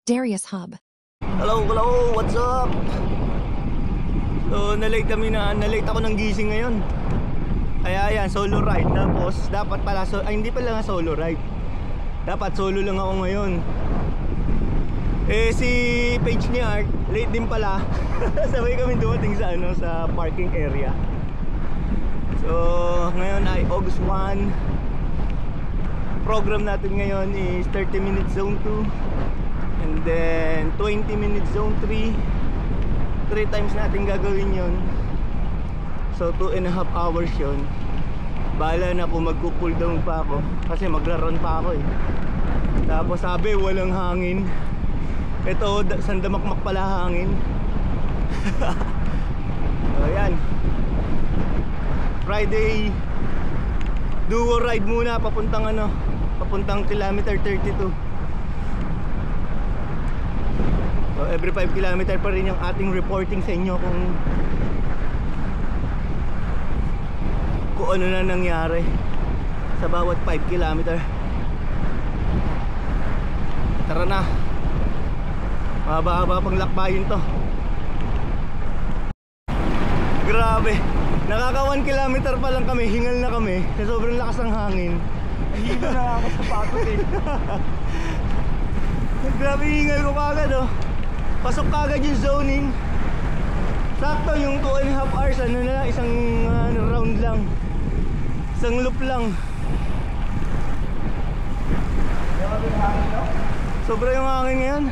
Darius Hub. Hello, what's up? So, nalate ako ng gising ngayon. Kaya yan, solo ride. Tapos, dapat pala, hindi pala nga solo ride. Dapat solo lang ako ngayon. Eh, si Paige ni Art, late din pala. Sabay kami dumating sa, sa parking area. So, ngayon ay August 1. Program natin ngayon is 30 minutes zone 2. And then 20 minutes zone 3. 3 times natin gagawin yon. So 2.5 hours yun. Bahala na kung magko-cool down pa ako, kasi magra-run pa ako eh. Tapos sabi walang hangin. Ito, sandamakmak pala hangin. So yan, Friday duo ride muna papuntang kilometer 32. So, every 5 km pa rin yung ating reporting sa inyo kung ano na nangyari sa bawat 5 km. Tara na, mahaba-haba pang lakbayin to. Grabe, nakaka 1 km pa lang kami, hingal na kami sa sobrang lakas ng hangin. Hilo na ako sa pagod eh. Grabe, hingal ko kagad oh. Pasok kagad yung zoning. Sakto yung 2.5 hours, isang round lang. Isang loop lang. Sobra yung hangin ngayon.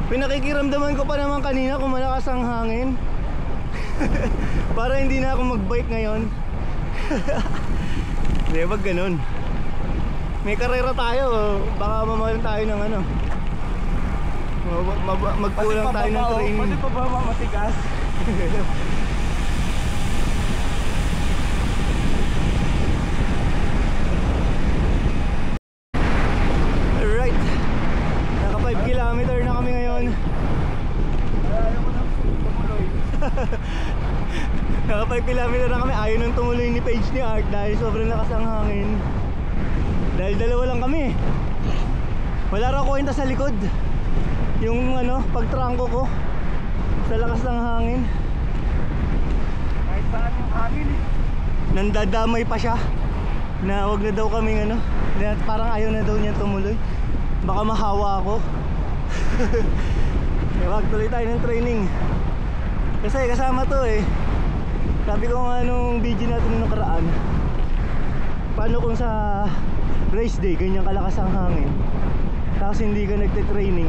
Pinakikiramdaman ko pa naman kanina kung malakas ang hangin. Para hindi na ako mag-bike ngayon. Hindi, wag ganun. May karera tayo, baka mamalan tayo ng magkulang tayo ng training. Pwede pa ba matigas? Alright, naka 5 km na kami ngayon. Ayaw ko nang tumuloy. Naka 5 km na kami. Ayaw nang tumuloy ni Paige ni Art dahil sobrang lakas ang hangin. Dahil dalawa lang kami. Wala raw kwenta sa likod yung pagtrangko ko sa lakas ng hangin. Kahit saan yung hangin eh. Nandadamay pa siya na wag na daw kaming parang ayaw na daw niya tumuloy, baka mahawa ako. Wag, tuloy tayo ng training kasi kasama to eh. Sabi ko nga nung video natin nung nakaraan, paano kung sa race day ganyan kalakas ang hangin tapos hindi ka nagte-training,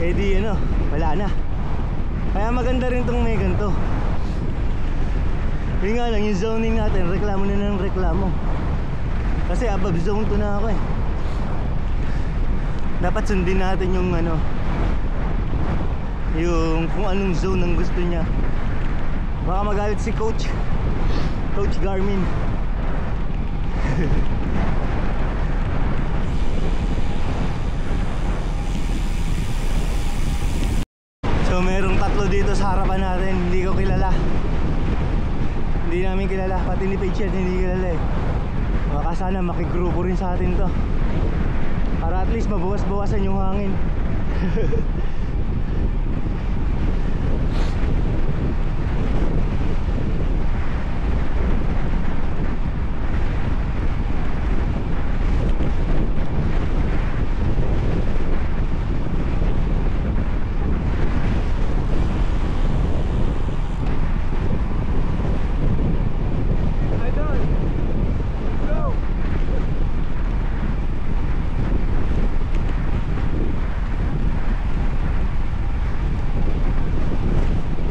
eh di wala na. Kaya maganda rin tong may ganito. Yun nga lang, yung zoning natin, reklamo na ng reklamo kasi above zone 2 na ako eh. Dapat sundin natin yung yung kung anong zone ang gusto niya. Baka magalit si Coach Garmin. So merong tatlo dito sa harapan natin, hindi ko kilala. Hindi namin kilala, pati ni Paige hindi kilala eh. Baka sana makigrupo rin sa atin to, para at least mabawas-bawasan yung hangin.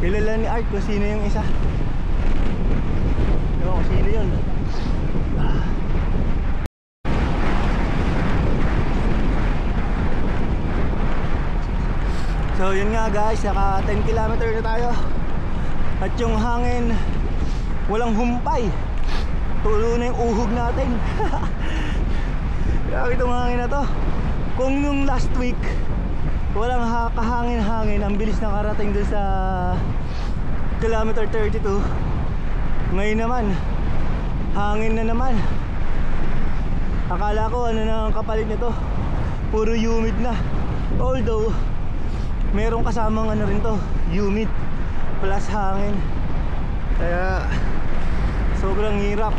Kilala ni Art kung sino yung isa. Kung sino yun. So yun nga guys, naka 10 km na tayo. At yung hangin, walang humpay. Tulo na yung uhog natin. Grabe itong hangin na to. Kung nung last week walang kahangin-hangin, ang bilis nakarating doon sa kilometer 32. Ngayon naman, hangin na naman. Akala ko na ang kapalit nito, puro humid na. Although merong kasamang ano rin to, humid plus hangin, kaya sobrang hirap.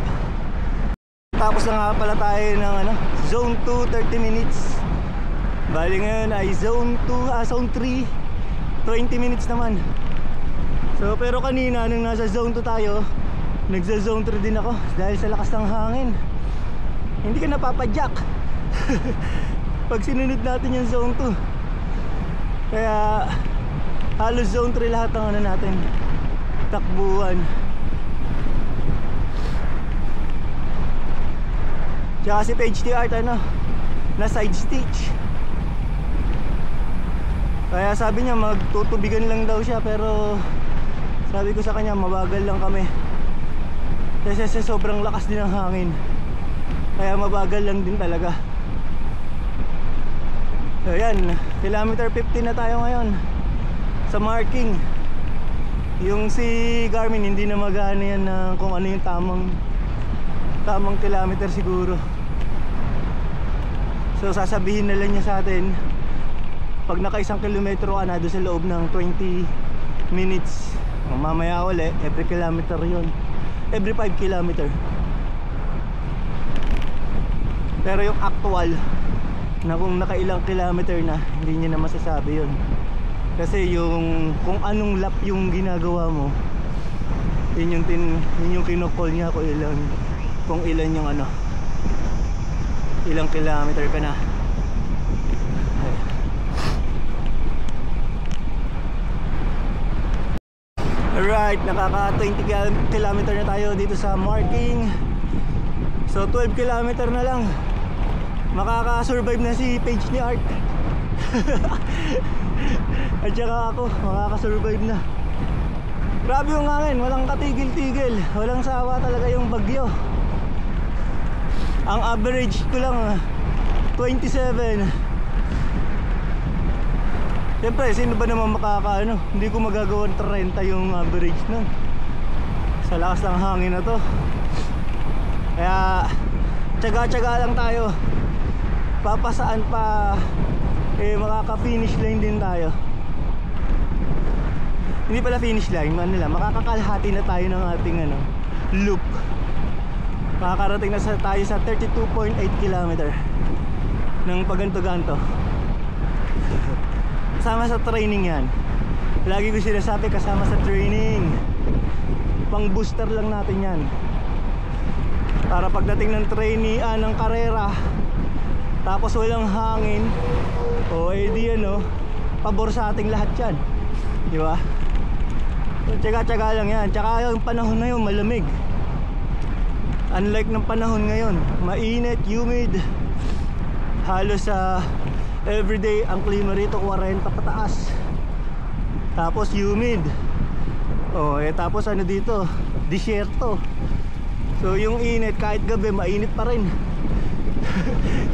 Tapos na nga pala tayo ng ano, zone 2, 30 minutes. Bali ngayon ay zone 2, zone 3, 20 minutes naman. So pero kanina nung nasa zone 2 tayo, nagsa zone 3 din ako dahil sa lakas ng hangin. Hindi ka napapadyak pag sinunod natin yung zone 2. Kaya halos zone 3 lahat ng ano natin, takbuhan. Tsaka si Page the Art ano, na side stitch. Kaya sabi niya magtutubigan lang daw siya, pero sabi ko sa kanya mabagal lang kami kasi sobrang lakas din ng hangin, kaya mabagal lang din talaga. So yan, kilometer 15 na tayo ngayon sa marking. Yung si Garmin hindi na magana yan na kung ano yung tamang kilometer siguro. So sasabihin na lang niya sa atin pag naka 1 kilometro ka na doon sa loob ng 20 minutes. Mamaya uli, every kilometer yun, every 5 kilometer. Pero yung actual na kung nakailang kilometer na, hindi niya na masasabi yun. Kasi yung kung anong lap yung ginagawa mo, yun yung kinocall niya kung ilan yung ano, ilang kilometer ka na. Alright, nakaka 20 kilometer na tayo dito sa marking. So 12 kilometer na lang, makaka-survive na si Page ni Art. At saka ako, makaka-survive na. Grabe yung hangin, walang katigil-tigil, walang sawa talaga yung bagyo. Ang average ko lang 27. Siyempre, sino ba naman makakaano? Hindi ko magagawa 30 yung average nun sa lakas ng hangin na to. Kaya tsaga-tsaga lang tayo. Papasaan pa, makaka-finish line din tayo. Hindi pala finish line, makakakalahati na tayo ng ating ano, loop. Makakarating na tayo sa 32.8 km ng paganto-ganto. Kasama sa training yan. Lagi ko sinasabi, kasama sa training. Pang booster lang natin yan, para pagdating ng training, ng karera, tapos walang hangin, o edi ano, pabor sa ating lahat yan, di ba? Tsaga-tsaga lang yan. Tsaka yung panahon na yun malamig, unlike ng panahon ngayon, mainit, humid. Halos sa everyday ang klima rito 40 pataas, tapos humid. Tapos ano dito, disyerto. So yung init kahit gabi mainit pa rin.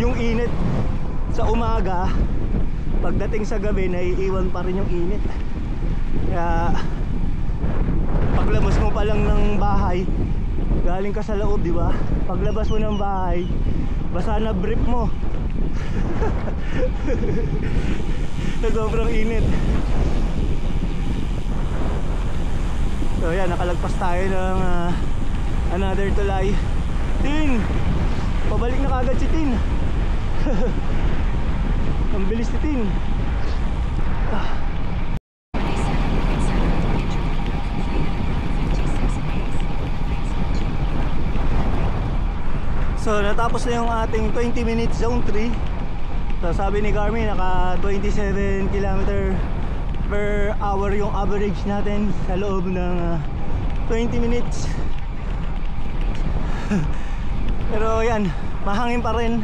Yung init sa umaga, pagdating sa gabi naiiwan pa rin yung init. Kaya paglabas mo pa lang ng bahay, galing ka sa loob, di ba? Paglabas mo ng bahay, basa na brief mo. Na sobrang init. So yan, nakalagpas tayo ng another tulay. Tin! Pabalik na kagad si Tin. Ang bilis ni Tin. So natapos na yung ating 20 minutes zone 3. So sabi ni Garmin, naka 27 km per hour yung average natin sa loob ng 20 minutes. Pero yan, mahangin pa rin.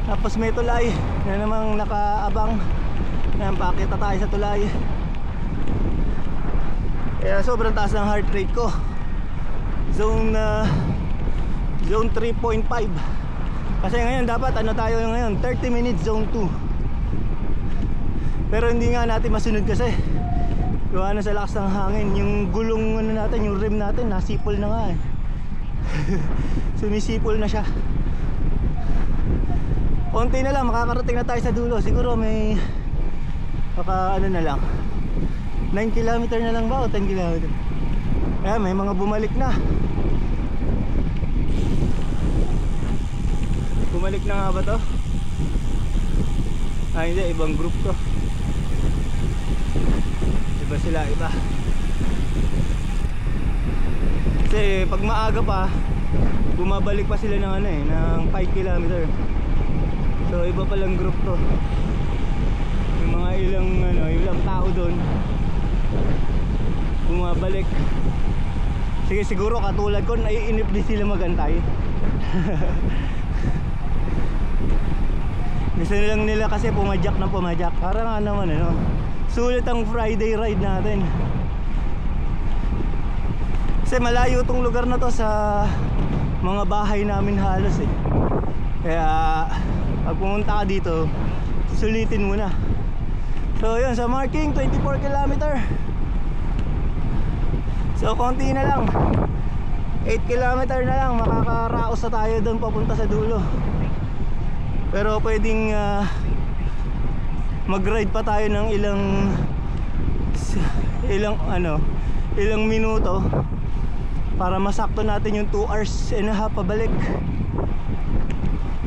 Tapos may tulay na namang nakaabang. Yan, pakita tayo sa tulay. Kaya sobrang taas ng heart rate ko. Zone 3.5. Kasi ngayon dapat ano tayo ngayon, 30 minutes zone 2. Pero hindi nga natin masunod kasi gawa na sa lakas ng hangin. Yung gulong ano natin, yung rim natin nasipol na nga eh. Sumisipol na siya. Konti na lang, makakarating na tayo sa dulo. Siguro may baka ano na lang, 9 kilometer na lang ba o 10 kilometer. Kaya may mga bumalik na. Bumalik na nga ba to? Ah hindi, ibang group to. Iba sila, iba. Kasi pag maaga pa, bumabalik pa sila ng ano ng 5 kilometer. So iba palang group to. Yung mga ilang tao doon bumabalik. Sige, siguro katulad ko, naiinip din sila magantay. Gusto lang nila kasi pumadyak na pumadyak. Para nga naman sulit ang Friday ride natin. Kasi malayo tong lugar na to sa mga bahay namin halos eh. Kaya pag pumunta ka dito, sulitin mo na. So yun, sa marking 24 kilometer. So konti na lang, 8 kilometer na lang, makakaraos na tayo doon papunta sa dulo. Pero pwedeng mag-ride pa tayo ng ilang minuto para masakto natin yung 2 hours and a half pabalik.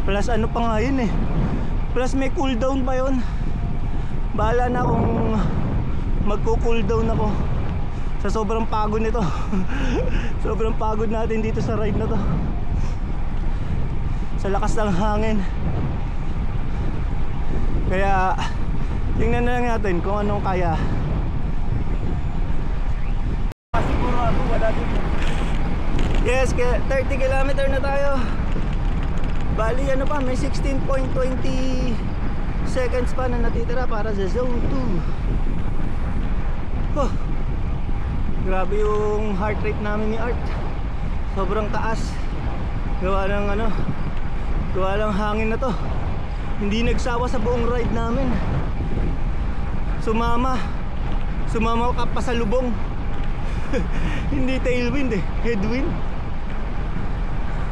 Plus ano pa nga yun eh, plus may cool down pa yun. Bahala na kung magko-cool down ako sa sobrang pagod nito. Sobrang pagod natin dito sa ride na to, sa lakas ng hangin. Kaya tingnan na lang natin kung anong kaya. Siguro ako wala din. Yes, 30 kilometer na tayo. Bali ano pa, may 16.20 seconds pa na natitira para sa zone 2. Grabe yung heart rate namin ni Art. Sobrang taas. Gawa ng hangin na to. Hindi nagsawa sa buong ride namin. Sumama ka pa sa lubong. Hindi tailwind eh, headwind.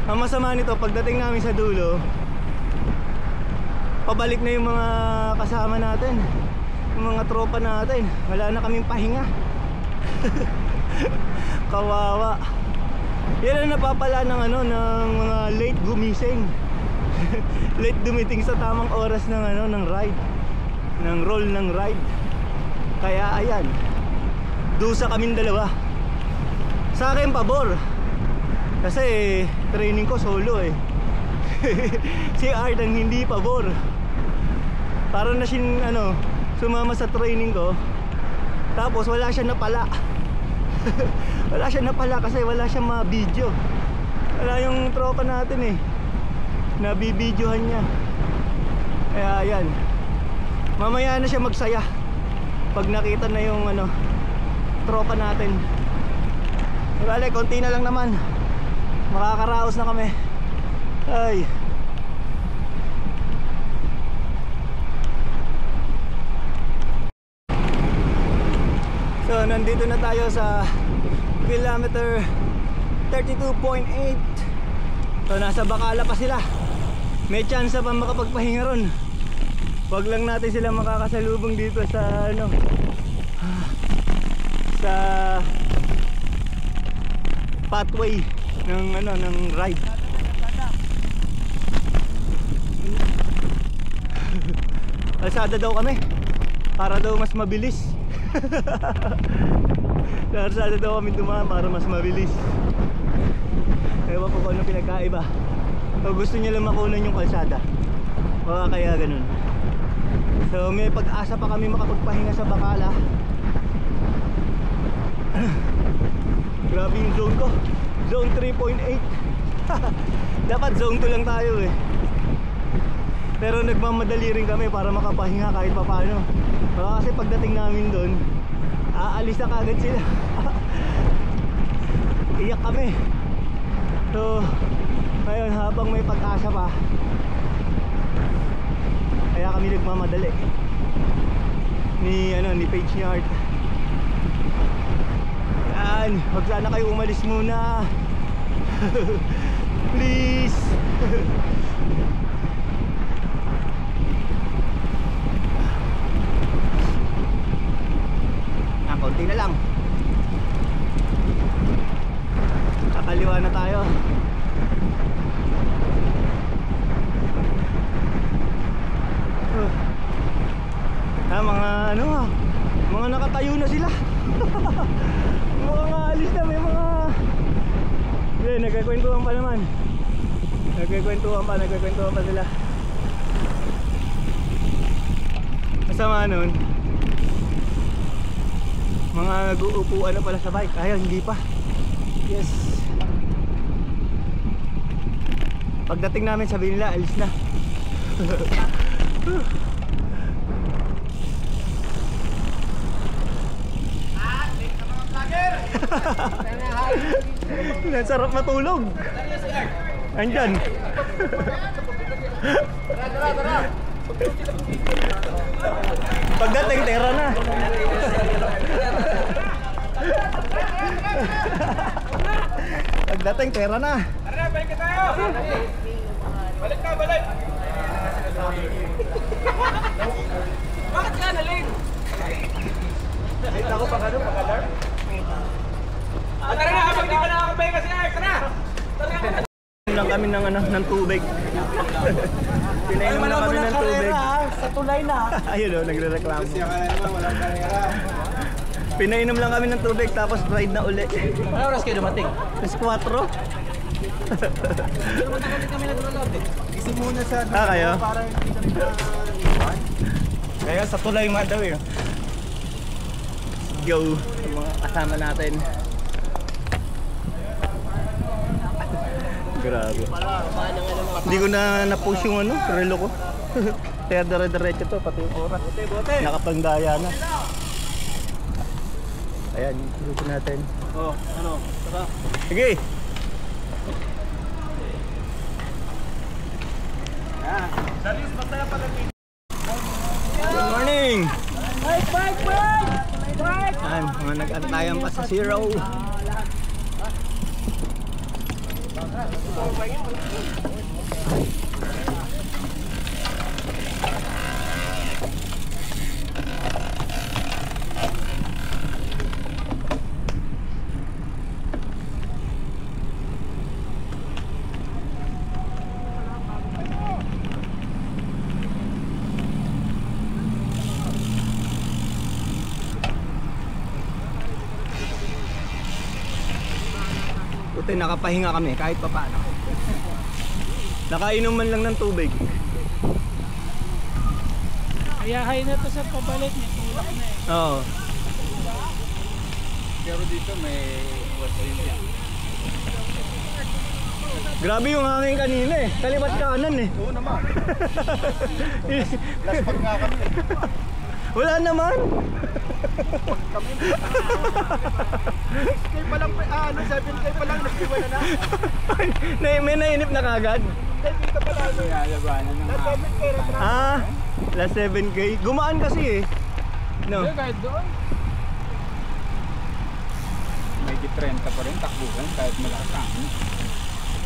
Ang masama nito, pagdating namin sa dulo, pabalik na yung mga kasama natin, yung mga tropa natin. Wala na kaming pahinga. Kawawa. Yan ang napapala ng ng mga late gumising. Late dumiting sa tamang oras ng ride, ng roll ng ride. Kaya ayan, dusa kaming dalawa. Sa akin pabor, kasi training ko solo eh. Si Art ang hindi pabor. Para na siyang sumama sa training ko, tapos wala siya napala. Wala siya napala kasi wala siyang ma-video. Wala yung tropa natin eh, nabibidyohan niya. Kaya ayan, mamaya na siya magsaya pag nakita na yung tropa natin. Wala, konti na lang naman, makakaraos na kami. Ay, so nandito na tayo sa kilometer 32.8. So nasa Bacala pa sila. May chance pa makapagpahinga ron. Wag lang natin sila makakasalubong dito sa sa pathway ng ride. Kalsada daw kami para daw mas mabilis. Kalsada daw kami dumaan para mas mabilis. Ewan ko kung anong pinagkaiba. O gusto niya lang makunan yung kalsada, baka kaya ganun. So may pag-asa pa kami makapagpahinga sa Bacala. Grabe yung zone ko, zone 3.8. Dapat zone 2 lang tayo eh. Pero nagmamadali rin kami para makapahinga kahit papaano. Baka kasi pagdating namin doon, aalis na kagad sila. Iyak kami. So ngayon, habang may pag-asa pa, kaya kami nagmamadali ni Paige ni Art. Yan, wag sana kayo umalis muna. Please. mga ano ha, mga nakatayo na sila. Mga alis na, may mga nagkikwentuhan pa naman. Nagkikwentuhan pa sila. Masama nun, mga nag-uupuan na pala sa bike. Ayun, hindi pa. Yes. Pagdating namin sabi nila alis na. Sarap matulog. Andyan. Pagdating tera na. Pagdating tera na. Tara, balik tayo! Balik ka, balik! Bakit ka naling? Late ako pag ano, pag-alarm? Tara na, habang di pa nakakabay kasi ay, tara! Lang kami ng tubig. Pinainom lang kami ng tubig. Sa tulay na. Ayun o, nagre-reklamo. Walang karera. Pinainom lang kami ng tubig tapos ride na uli. Ano oras kayo dumating? Alas 4. Kami nag-roll eh. Gising muna sa Kayo? para hindi kami na kaya sa tulay nga daw eh. Go sa mga kasama natin. Grabe. Hindi ko na na-push yung ano, relo ko. Kaya dire-diretso to, pati yung oras. Bote. Nakapangdaya na. Ayan, yung grupo natin. Oh, ano? Tara. Sige! Darius, masaya pala dito. Good morning! Bike! Ayan, mga nag-antayan pa sa zero. Buti nakapahinga kami kahit pa paano. Nakainom man lang ng tubig. Ayahay na to sa pabalik, may tulak na eh. Oo. Pero dito may wasin. Grabe yung hangin kanina eh. Kalibat kanan eh. Oo naman. Last pag nga kami. Wala naman. Kami. 6K pa lang, 7K pa lang, nag-iwan na na. May nainip na kagad. Dito pa lang. Nalabanan ng last 7K na tra. Ah, last 7K. Gumaan kasi eh. No. Kahit doon. May gitrenta pa rin, takbuhan kahit malakas ang.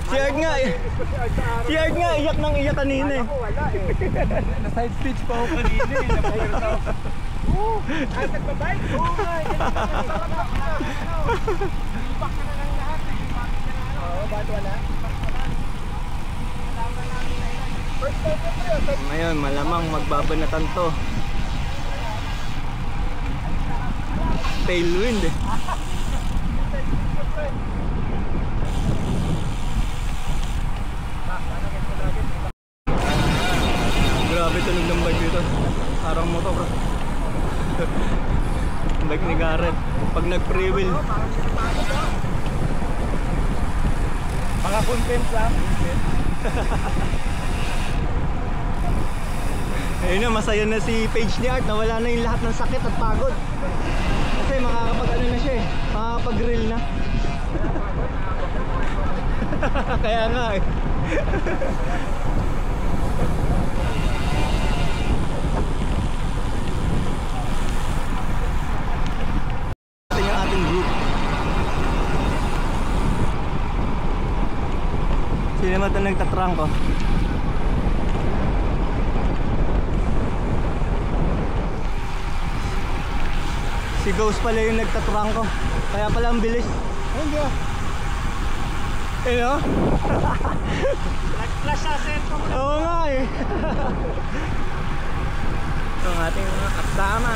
Si Art nga eh. Si Art nga iyak nang iyak kanina eh. Wala eh. Na-side speech pa ako kanina eh. Napayar na ako. Ay, nagbabike? Oo nga. Ipak ka na lang lahat eh. Oo, ba't wala? First time ko yun. Ngayon, malamang magbabanatan to. Tailwind eh. Grabe tunog ng bike dito. Parang motor. Bike ni Garrett. Pag nag-freewheel. Mga content lang. Ayun na, masaya na si Paige ni Art. Nawala na yung lahat ng sakit at pagod. Kasi makakapag-ano na siya eh. Makakapag-grill na. Kaya nga eh. Yung ating group. Sino naman ito nagtatrangko? Si Ghost pala yung nagtatrangko. Kaya pala ang bilis. Hindi ah. Eh no? Nag-flash sa cellphone. Oo nga eh. Ito ang ating mga kasama.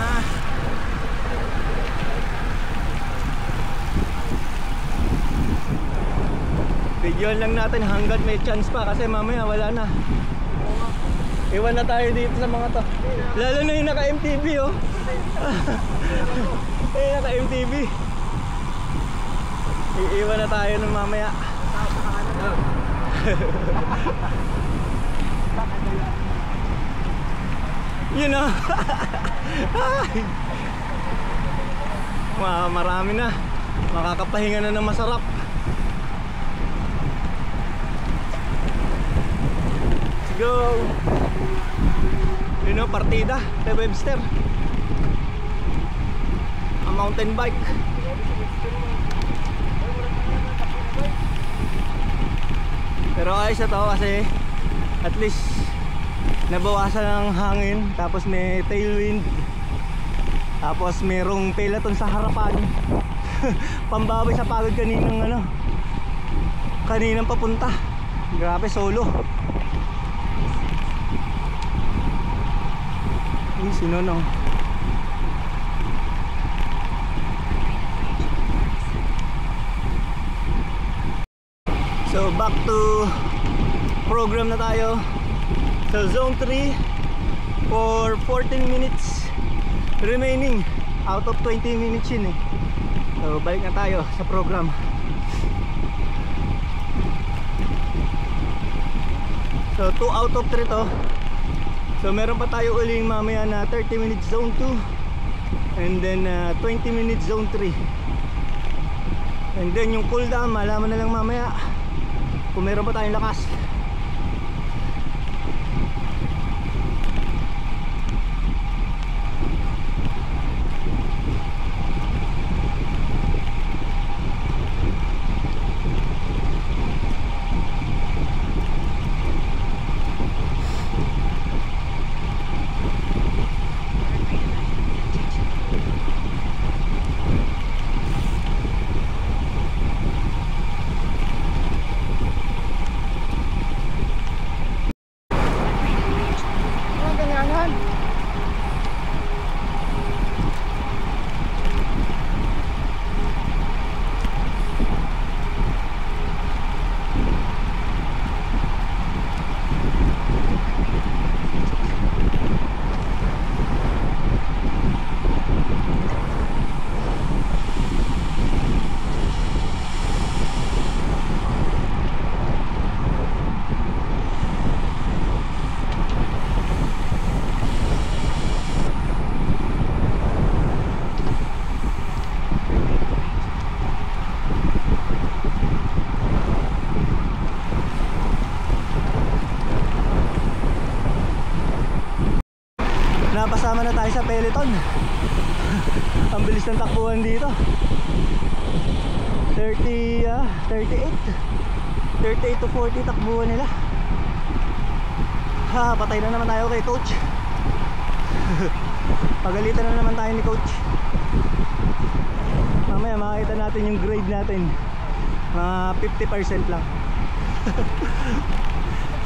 Videoan lang natin hanggat may chance pa kasi mamaya wala na. Iwan na tayo dito sa mga to. Lalo na yung naka-MTV oh. Eh naka-MTV. Iiwan na tayo ng mamaya. You know. Marami na. Makakapahinga na ng masarap. Let's go. You know, partida kay Webster. A mountain bike. Pero ayos na to kasi at least nabawasan ng hangin, tapos may tailwind, tapos merong peloton sa harapan. Pambawi sa pagod kaninang papunta. Grabe, solo. Sino no? So back to program na tayo. So zone 3 for 14 minutes remaining out of 20 minutes yun eh. So balik na tayo sa program. So 2 out of 3 to. So meron pa tayo uling mamaya na 30 minutes zone 2 and then 20 minutes zone 3. And then yung cooldown malaman na lang mamaya kung meron pa tayong lakas. Napasama na tayo sa peloton. Ang bilis ng takbuhan dito. 38 to 40 takbuhan nila. Patay na naman tayo kay coach. Pagalitan na naman tayo ni coach. Mamaya makikita natin yung grade natin. Mga 50% lang.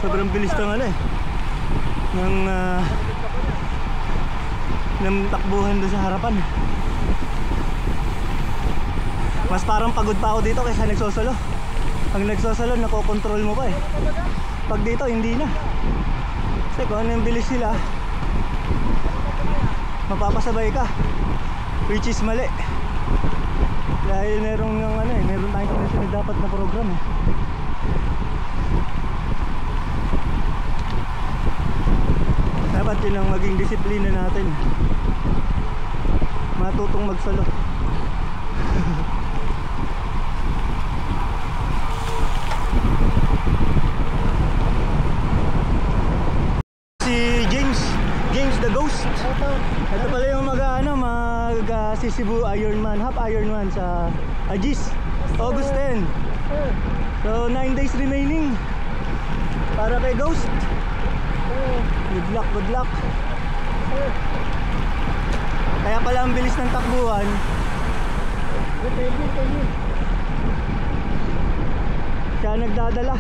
Sobrang bilis ng takbuhan doon sa harapan. Mas parang pagod pa ako dito kaysa nagsosolo. Pag nagsosolo nakokontrol mo pa eh. Pag dito hindi na. Kasi kung ano yung bilis nila, mapapasabay ka, which is mali. Dahil meron tayong sinusunod dapat na program eh. Dapat yun ang maging disiplina natin, matutong magsolo. Si James the Ghost. Ito pala yung Cebu Ironman, half Ironman sa Agis, August 10. So 9 days remaining para kay Ghost. Good luck, good luck. Kaya pala ang bilis ng takbuhan. Siya nagdadala.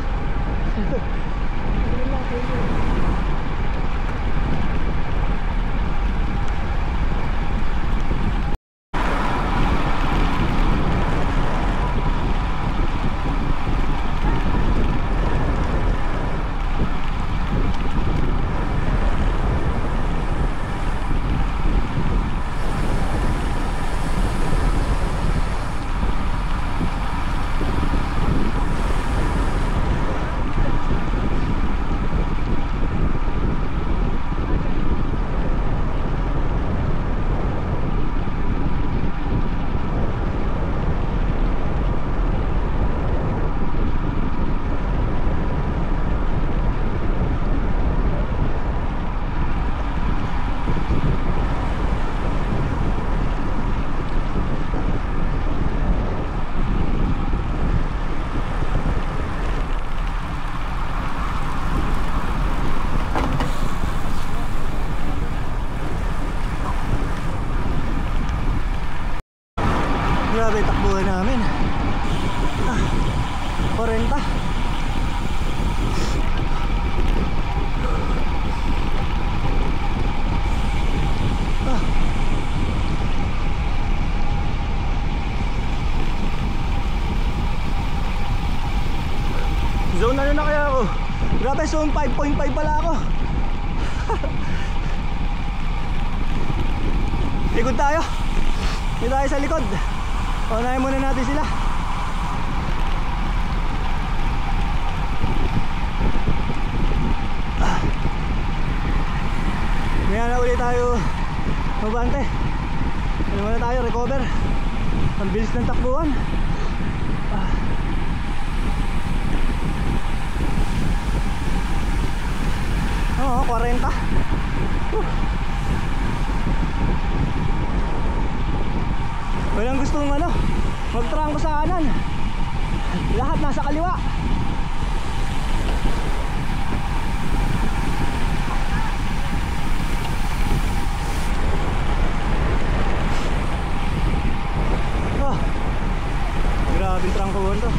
Grabe takbuhan namin. 40. Zone ano na kaya ako? Grabe, zone 5.5 pala ako. Likod tayo. Dito tayo sa likod. Unahin muna natin sila. Ngayon na ulit tayo mabante. Ano muna tayo, recover. Ang bilis ng takbuhan. Oo, 40. Walang gustong magtrangko sa kanan. Lahat nasa kaliwa. Grabing trangkuhan to.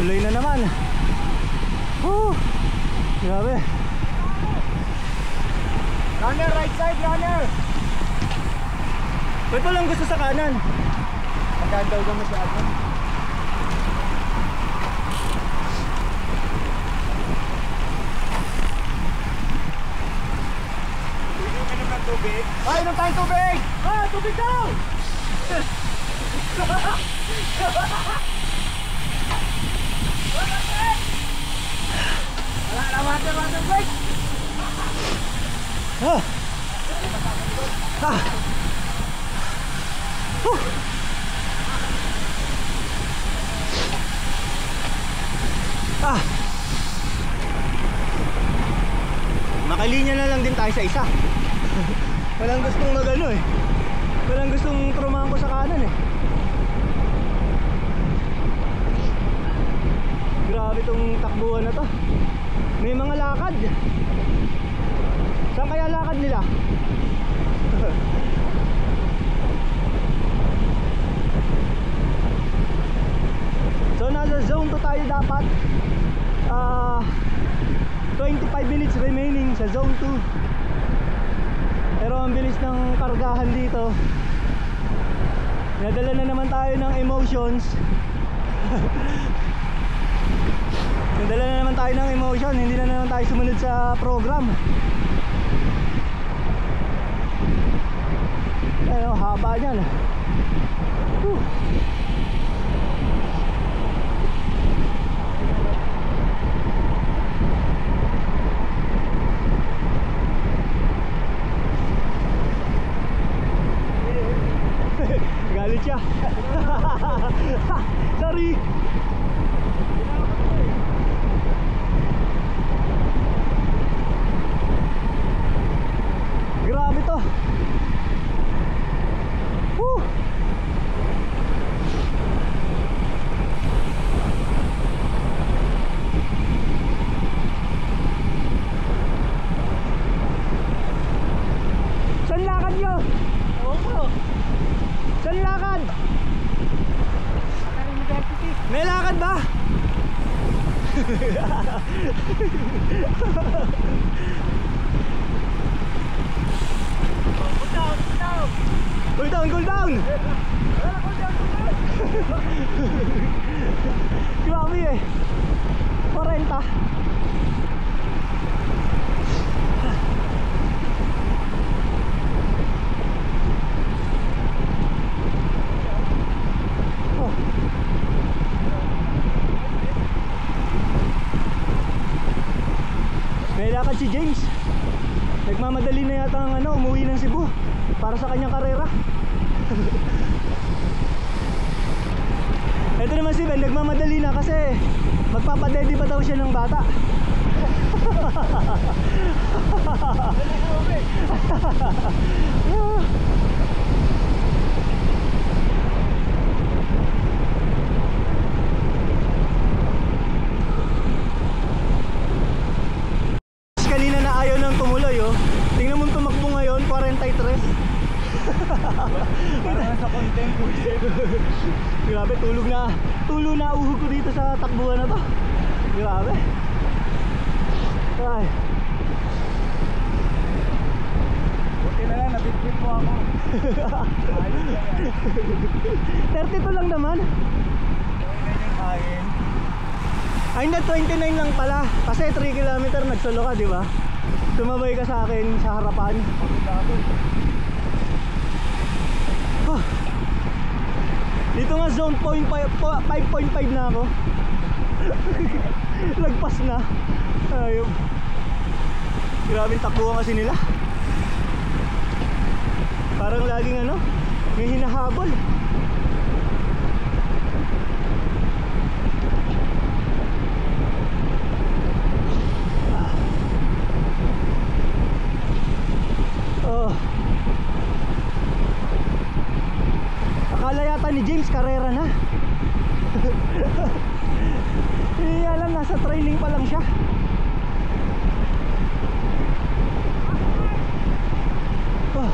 Tuloy na naman. Grabe. Runner, right side, runner! Ba't walang gusto sa kanan? Maganda ka masyado. Inom ng tubig. Ay, inom tayong tubig! Ah, tubig daw! Wala na, water break! Makalinya na lang din tayo sa isa. Walang gustong magano eh. Walang gustong trumangko sa kanan eh. Grabe tong takbuhan na to. May mga lakad. Saan kaya lakad nila? So nasa zone 2 tayo dapat. 25 minutes remaining sa zone 2. Pero ang bilis ng kargahan dito. Nadala na naman tayo ng emotions. Nadala na naman tayo ng emotion. Hindi na naman tayo sumunod sa program. Ano, haba niyan. Galit siya. Sorry. Grabe to. Saan lakad nyo? Oo. Saan lakad? May lakad ba? Cool down, cool down! Grabe eh. 40. May lakad si James. Nagmamadali na yata ang umuwi ng Cebu para sa kanyang karera. Ito naman si Ben, nagmamadali na kasi magpapadedi pa daw siya ng bata. Parang sa content ko. Grabe, tulo na uhog ko dito sa takbuhan na to. Grabe. Ay. Buti na lang, nabitbit mo ako. Ayos na yan. 32 lang naman. Okay na yung kain. Ay, na 29 lang pala. Kasi 3 kilometer nagsolo ka, di ba? Sumabay ka sa akin sa harapan. Oh. Dito nga zone 5.5 na ako. Lagpas na. Ayun. Grabing takbuhan kasi nila. Parang laging ano, may hinahabol. Oh. Akala yata ni James karera na. Hindi alam, nasa training pa lang siya. Oh.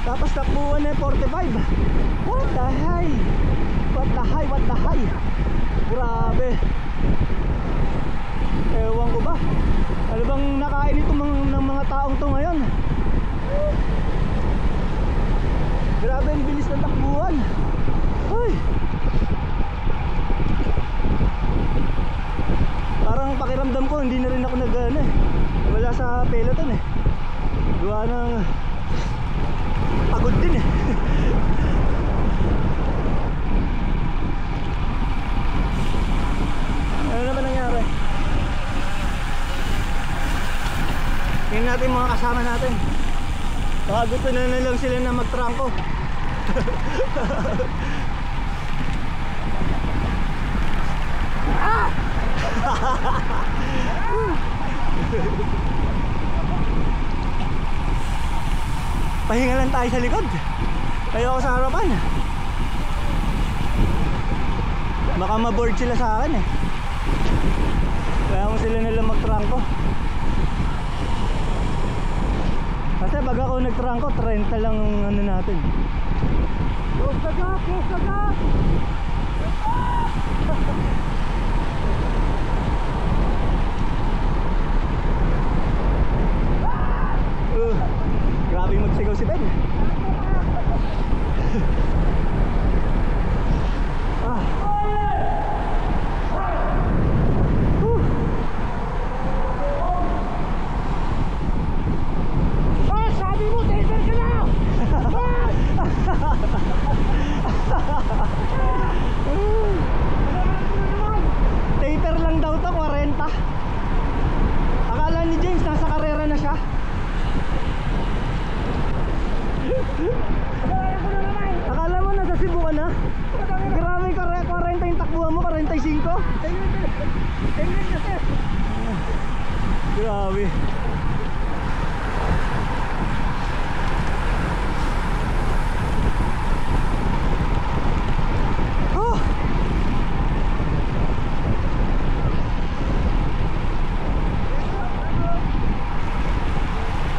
Tapos takbuhan na 45. What the hell? What the hell? What the hell? Grabe. Ewan ko ba? Ano bang nakain ito ng mga taong to ngayon? Grabe ang bilis ng takbuhan. Uy. Parang pakiramdam ko hindi na rin ako wala sa peloton eh. Gawa ng pagod din eh. Ano naman nangyari? Tingnan natin mga kasama natin. Baka gusto na lang sila na magtrangko. Ah! Pahinga lang tayo sa likod. Tayo ako sa harapan. Baka maboard sila sa akin eh. Kaya kung sila nalang magtrangko. Kasi pag ako nagtrangko 30 lang ang ano natin. Close the gap! Close the gap! Grabe magsigaw si Ben. Sabi mo, taser ka na! Taper lang daw to, 40. Akala ni James nasa karera na siya. Akala mo nasa Cebu ka na? Grabe ka, 40 yung takbuhan mo, 45. Grabe. Oh.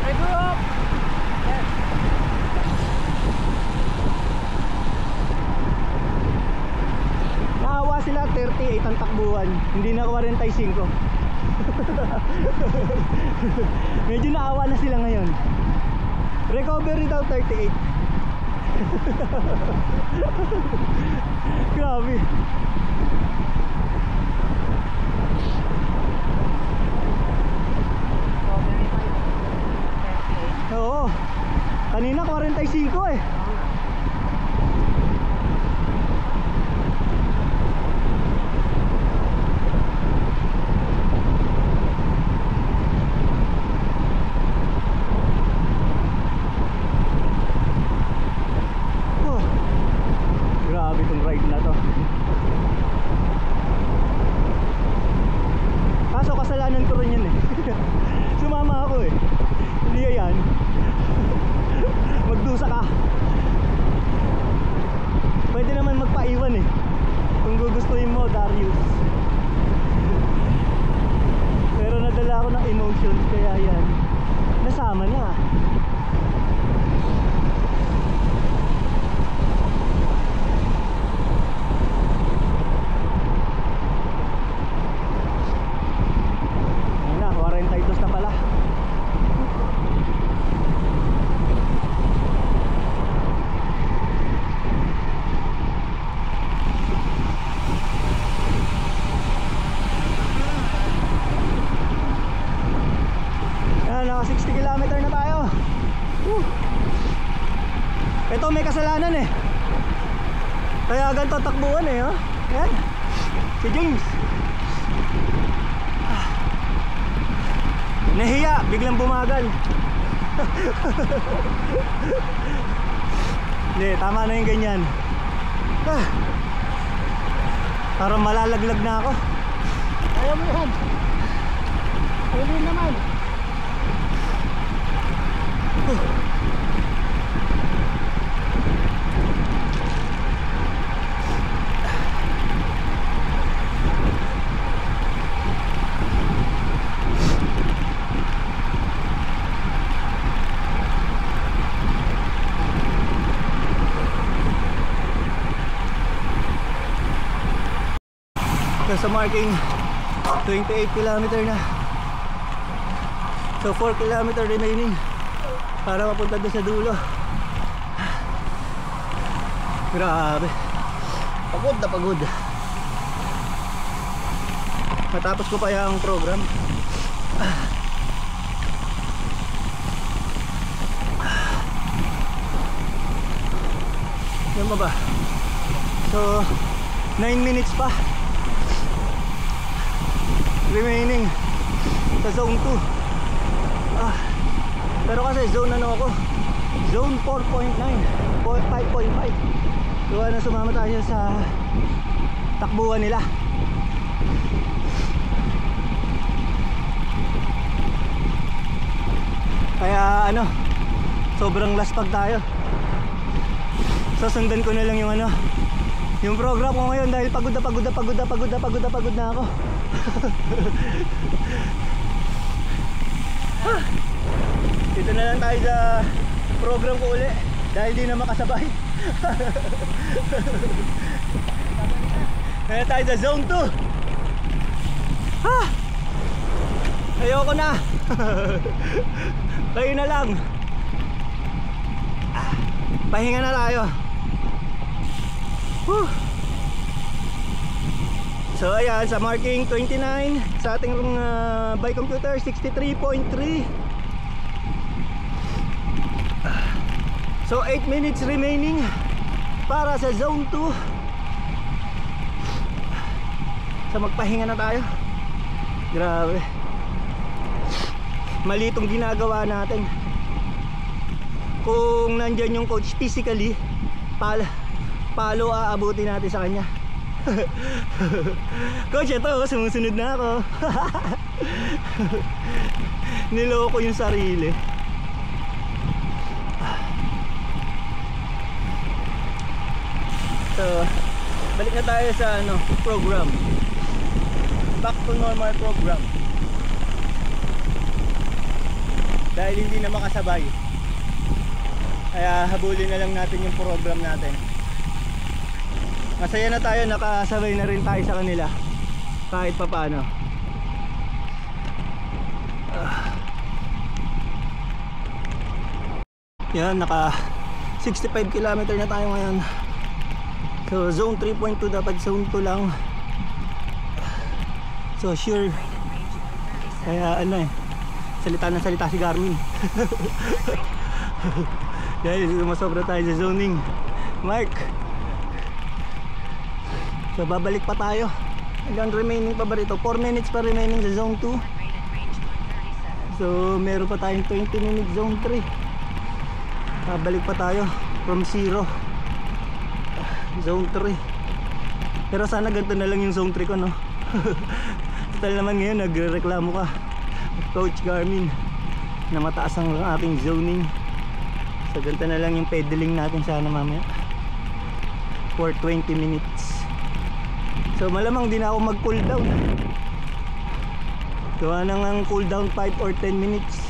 Hey, bro. Naawa sila 38 ang takbuhan, hindi na 45. Medyo naawa na sila ngayon. Recovery daw 38. Grabe. Oo. Kanina 45 eh. Oh. Grabe tong ride na to. Kaso kasalanan ko rin yun eh. Sumama ako eh. Hindi yan. Magdusa ka. Pwede naman magpaiwan eh, kung gugustuhin mo, Darius. Pero nadala ako ng emotions, kaya yan, nasama na. Ayun na, 42 na pala. Naka 60 km na tayo. Ito may kasalanan eh, kaya ganito takbuhan eh, oh. Yan, si James nahiya, biglang bumagal. Hindi, tama na yung ganyan. Parang malalaglag na ako. Ayaw mo yan. Huli naman. Sa marking 28 km na. So 4 km remaining para mapunta doon sa dulo. Grabe, pagod na pagod. Matapos ko pa yung program. Yan ba ba? So 9 minutes pa remaining sa zone 2. Pero kasi zone ano ako, zone 4.9, 5.5. So ano, sumama tayo sa takbuhan nila. Kaya ano, sobrang laspag tayo. So sundan ko na lang yung ano, yung program ko ngayon dahil pagod na ako. Dito na lang tayo sa program ko uli dahil di na makasabay. Kaya tayo sa zone 2. Ayoko na. Tayo na lang. Pahinga na tayo. So ayan, sa marking 29 sa ating by computer 63.3. So 8 minutes remaining para sa zone 2. So magpahinga na tayo. Grabe, mali itong ginagawa natin. Kung nandyan yung coach physically, palo aabutin natin sa kanya. Coach, ito sumusunod na ako. Niloko yung sarili. So balik na tayo sa ano, program. Back to normal program. Dahil hindi na makasabay, kaya habulin na lang natin yung program natin. Masaya na tayo, nakasabay na rin tayo sa kanila kahit pa paano. Yan, naka 65 km na tayo ngayon. So zone 3.2, dapat zone 2 lang. So sure, kaya ano eh, salita na salita si Garmin. Dahil sumasobra tayo sa zoning. Mark, so babalik pa tayo. Hanggang remaining pa ba rito? 4 minutes pa remaining sa zone 2. So meron pa tayong 20 minutes zone 3. Babalik pa tayo from 0 zone 3. Pero sana ganito na lang yung zone 3 ko, no? Total naman ngayon nagreklamo ka, Coach Garmin, na mataas ang ating zoning. So ganito na lang yung pedaling natin sana mamaya for 20 minutes. So malamang din ako mag cool down. Gawa nang ang cool down 5 or 10 minutes.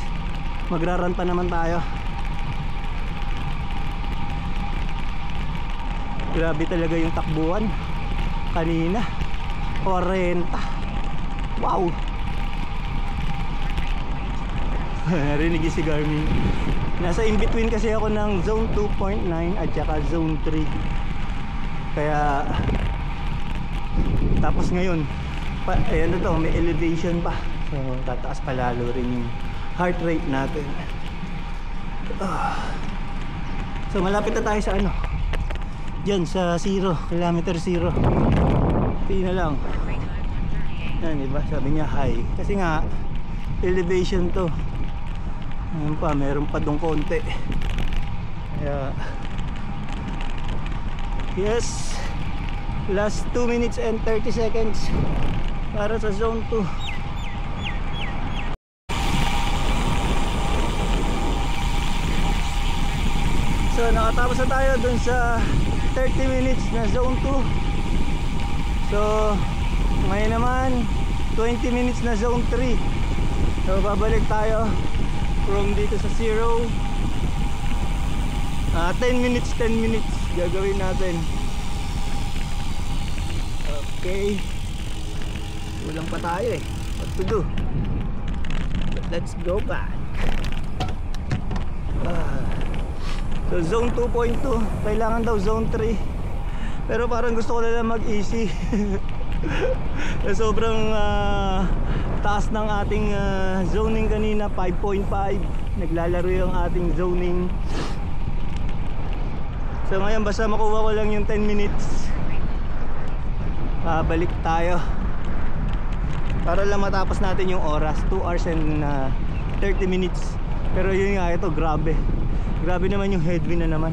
Magra-run pa naman tayo. Grabe talaga yung takbuhan kanina, 40. Wow. Narinig si Garmin. Nasa in between kasi ako ng zone 2.9 at saka zone 3. Kaya tapos ngayon ayan na to, may elevation pa. So tataas pa lalo rin yung heart rate natin. So malapit na tayo sa ano, dyan sa 0, kilometer 0. Tingin na lang. Yan, diba? Sabi niya high. Kasi nga elevation to. Ngayon pa, meron pa dong konti. Kaya yes, last 2 minutes and 30 seconds para sa zone 2. So nakatapos na tayo dun sa 30 minutes na zone 2. So ngayon naman 20 minutes na zone 3. So babalik tayo from dito sa 0. 10 minutes gagawin natin. Okay, kulang pa tayo eh. What to do? But let's go back. So zone 2.2, kailangan daw zone 3. Pero parang gusto ko na lang mag-easy. Sobrang taas ng ating zoning kanina, 5.5. Naglalaro yung ating zoning. So ngayon basta makuha ko lang yung 10 minutes, balik tayo para lang matapos natin yung oras, 2 hours and 30 minutes. Pero yun nga, ito grabe naman yung headwind na naman.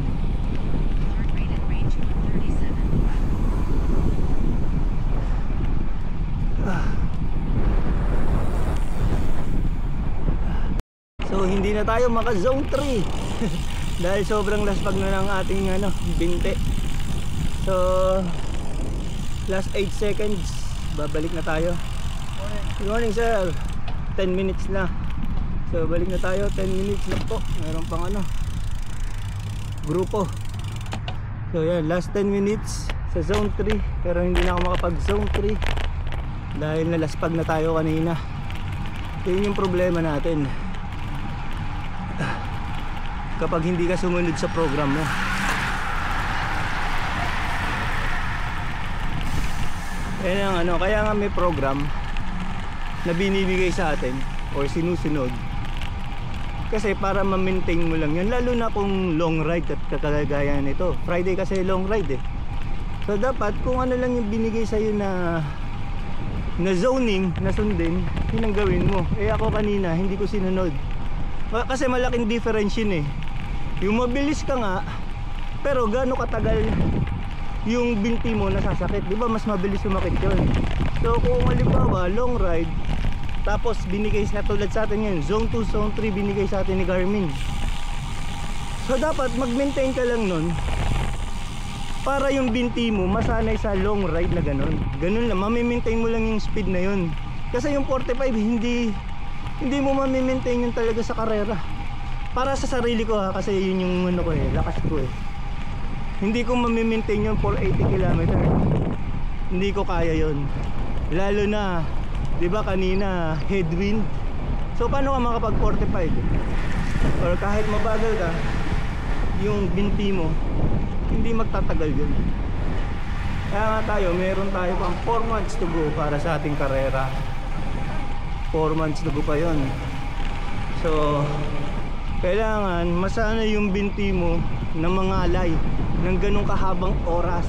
So hindi na tayo maka zone 3 dahil sobrang laspag na ng ating binte. So last 8 seconds, babalik na tayo. Good morning sir. 10 minutes na. So balik na tayo, 10 minutes na po. Meron pang grupo. So yan, last 10 minutes sa zone 3. Pero hindi na ako makapag zone 3 dahil nalaspag na tayo kanina. Yun yung problema natin kapag hindi ka sumunod sa program mo. Yan ang kaya nga may program na binibigay sa atin or sinusunod kasi para ma-maintain mo lang yun, lalo na kung long ride at kakagaya nito. Friday kasi long ride eh. So dapat kung ano lang yung binigay sa'yo na zoning na sundin, yun ang gawin mo. Eh ako kanina hindi ko sinunod kasi malaking difference yun eh. Yung mabilis ka nga pero gaano katagal yung binti mo nasasakit, di ba? Mas mabilis sumakit yun. So kung halimbawa long ride, tapos binigay sa tulad sa atin yun, zone 2, zone 3 binigay sa atin ni Garmin. So dapat mag-maintain ka lang nun para yung binti mo masanay sa long ride na ganun. Ganun lang, mamimaintain mo lang yung speed na yun. Kasi yung 45 hindi mo mamimaintain yun talaga sa karera. Para sa sarili ko kasi yun yung ko lakas ko eh. hindi ko mamimaintain yun for 80 km. Hindi ko kaya yun. Lalo na, di ba kanina, headwind. So paano ka makapag 45? Or kahit mabagal ka, yung binti mo, hindi magtatagal yun. Kaya nga tayo, meron tayo pang 4 months to go para sa ating karera. 4 months to go pa yun. So kailangan masana yung binti mo na mangalay ng ganong kahabang oras.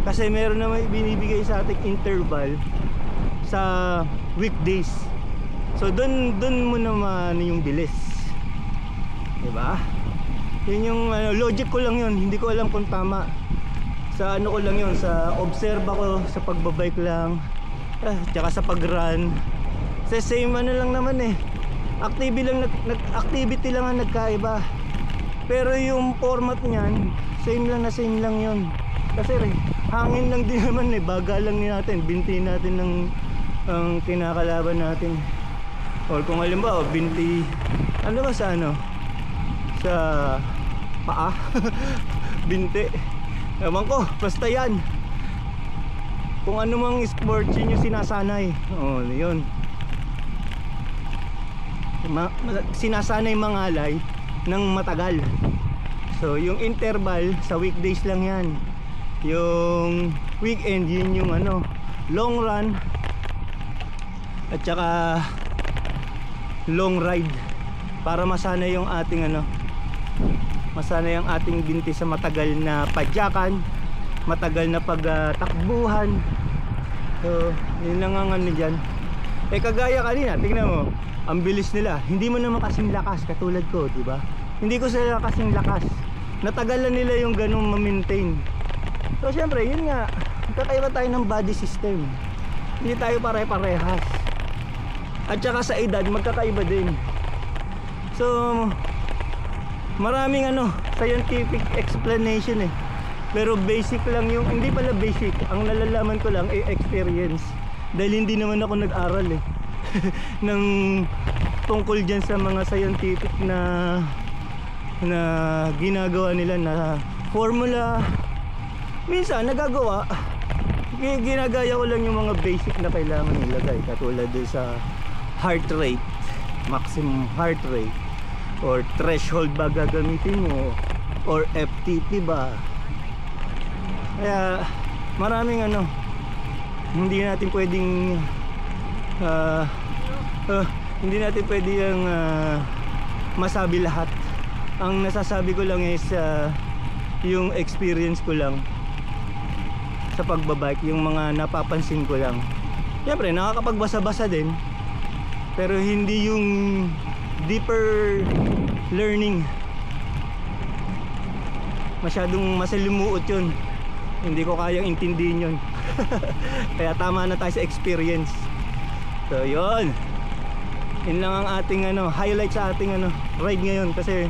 Kasi meron naman binibigay sa ating interval sa weekdays. So dun mo naman yung bilis, diba? Yun yung logic ko lang yun. Hindi ko alam kung tama. Sa ano ko lang yun, sa obserba ko sa pagbabike lang, tsaka sa pag-run. Kasi same ano lang naman eh, activity lang ang nagkaiba. Pero yung format niyan, same lang yun. Kasi hangin lang din naman eh, baga lang natin, binti natin ng ang kinakalaban natin. Or kung halimbawa, binti, ano ba sa ano? Sa paa? Binti. Ewan ko, basta yan. Kung ano mang sports yun yung sinasanay. Oo, yun. Sinasanay mangalay ng matagal. So yung interval sa weekdays lang yan. Yung weekend yun yung ano, long run at saka long ride para masanay yung ating ano, masanay ang ating binti sa matagal na padyakan, matagal na pagtakbuhan. So yun lang ang ano dyan. Eh kagaya kanina, tingnan mo, ang bilis nila. Hindi mo naman kasing lakas katulad ko, diba? Hindi ko sila kasing lakas. Natagalan nila yung ganung ma-maintain. So syempre, yun nga, kakaiba tayo ng body system. Hindi tayo pare-parehas. At saka sa edad, magkakaiba din. So maraming ano, scientific explanation eh. Pero basic lang yung, hindi pala basic. Ang nalalaman ko lang ay experience. Dahil hindi naman ako nag-aral eh ng tungkol dyan sa mga scientific na ginagawa nila na formula. Minsan nagagawa, ginagaya ko lang yung mga basic na kailangan nilagay, katulad din sa heart rate, maximum heart rate, or threshold ba gagamitin mo, or FTP ba. Kaya maraming ano, hindi natin pwedeng hindi natin pwedeng masabi lahat. Ang nasasabi ko lang is yung experience ko lang sa pagbabike, yung mga napapansin ko lang. Siyempre nakakapagbasa-basa din, pero hindi yung deeper learning. Masyadong masalimuot yun, hindi ko kayang intindihin yun. Kaya tama na tayo sa experience. So yun, yun lang ang ating ano, highlight sa ating ano, ride ngayon. Kasi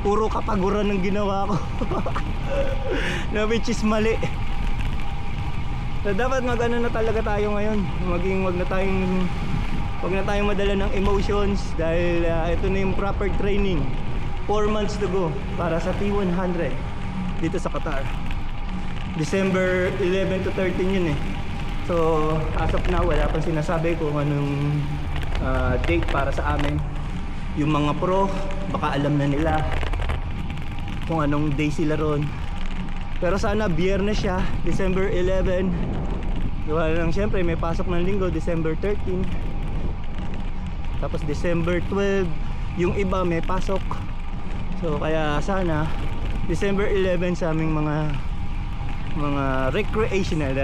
puro kapaguran ng ginawa ko na which is mali. So dapat mag ano na talaga tayo ngayon, maging wag na tayong madala ng emotions. Dahil ito na yung proper training. 4 months to go para sa T100 dito sa Qatar. December 11 to 13 yun eh. So as of now, wala pang sinasabi kung anong date para sa amin. Yung mga pro, baka alam na nila kung anong day sila ron. Pero sana Biyernes siya, December 11. Wala lang, syempre may pasok ng linggo, December 13. Tapos December 12, yung iba may pasok. So kaya sana December 11 sa aming mga recreational,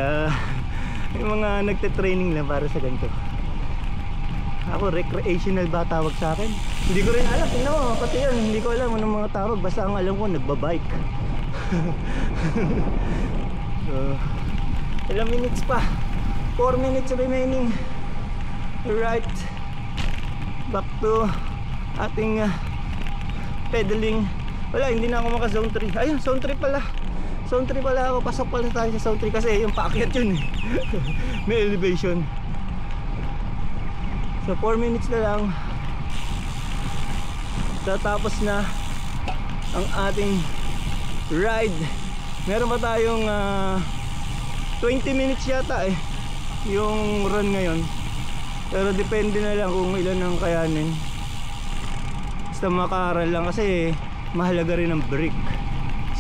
yung mga nagte-training lang para sa ganito. Ako, recreational ba tawag sa akin? Hindi ko rin alam. Tingnan mo, pati yun, hindi ko alam anong mga tawag. Basta ang alam ko, nagbabike. So, ilang minutes pa? 4 minutes remaining. Right, back to ating pedaling. Wala, hindi na ako maka zone 3. Ayun, zone 3 pala. Zone 3 pala ako. Pasok pala tayo sa zone 3 kasi yung paakyat yun eh. May elevation. So 4 minutes na lang, tatapos na ang ating ride Meron pa tayong 20 minutes yata yung run ngayon. Pero depende na lang kung ilan ang kayanin. Basta makaral lang kasi mahalaga rin ang break.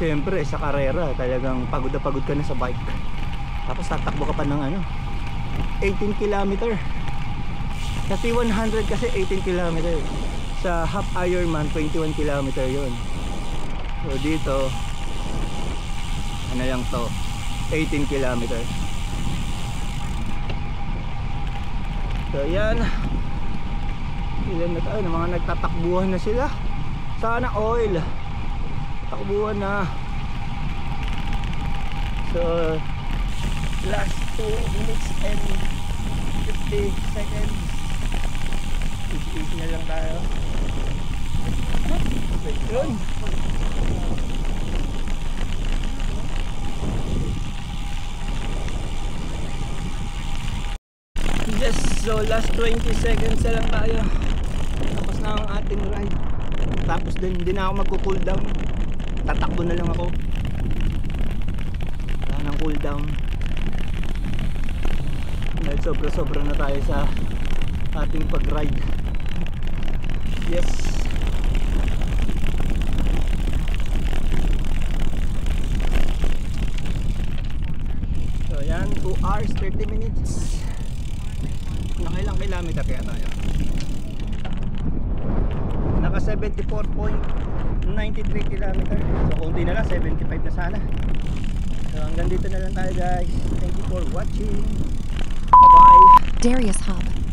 Siyempre sa karera talagang pagod na pagod ka na sa bike. Tapos tatakbo ka pa ng 18 km. Sa T100 kasi 18 km. Sa half Ironman 21 km yun. So dito ano lang to, 18 km. So yan, ilan na tayo, mga nagtatakbuhan na sila. Sana oil, takbuhan na. So last 2 minutes and 50 seconds. Easy na lang tayo. Yun. Yes, so last 20 seconds na lang tayo. Tapos na ang ating ride. Tapos din, hindi na ako magko-cool down. Tatakbo na lang ako. Wala nang cool down. Dahil sobra-sobra na tayo sa ating pag-ride. Yes. So yan, 2 hours 30 minutes. Nakailang kilometer kaya tayo? Naka 74.93 kilometer. So konti na lang, 75 na sana. So hanggang dito na lang tayo guys. Thank you for watching. Bye bye. Darius Hub.